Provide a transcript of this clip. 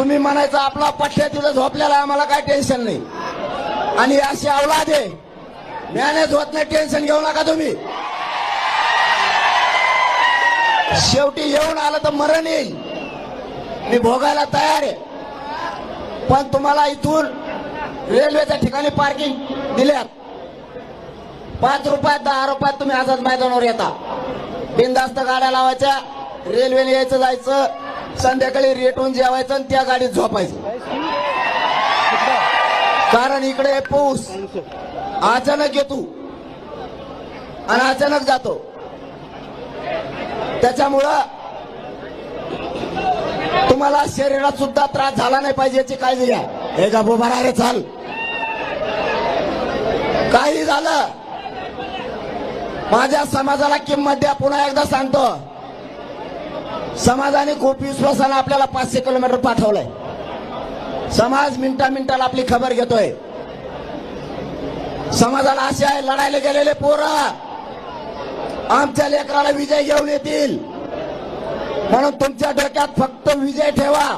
तुम्ही म्हणायचं आपला पठ्या तिथं झोपलेला आहे, आम्हाला काय टेन्शन नाही. आणि अशी अवलाद आहे, मॅनेज होत नाही, टेन्शन घेऊ नका तुम्ही. शेवटी येऊन आलं तर मरण येईल, मी भोगायला तयार आहे. पण तुम्हाला इथून रेल्वेच्या ठिकाणी पार्किंग दिल्यात, 5 रुपयात 10 रुपयात तुम्ही आझाद मैदानावर येता. बिनधास्त गाड्या लावायच्या, रेल्वेने यायचं जायचं, संध्याकाळी रेटून जेवायचं आणि त्या गाडीत झोपायचं. कारण इकडे पाऊस अचानक येतो आणि अचानक जातो. त्याच्यामुळं तुम्हाला शरीरात सुद्धा त्रास झाला नाही पाहिजे याची काळजी घ्या. हे का बोबारा रे चाल, काही झालं माझ्या समाजाला किंमत द्या. पुन्हा एकदा सांगतो, समाजाने खूप विश्वासानं आपल्याला 500 किलोमीटर पाठवलंय. समाज मिनिटाला आपली खबर घेतोय. समाजाला असे आहे, लढायला गेलेले पोरं आमच्या लेकराला विजय घेऊन येतील, म्हणून तुमच्या डोक्यात फक्त विजय ठेवा.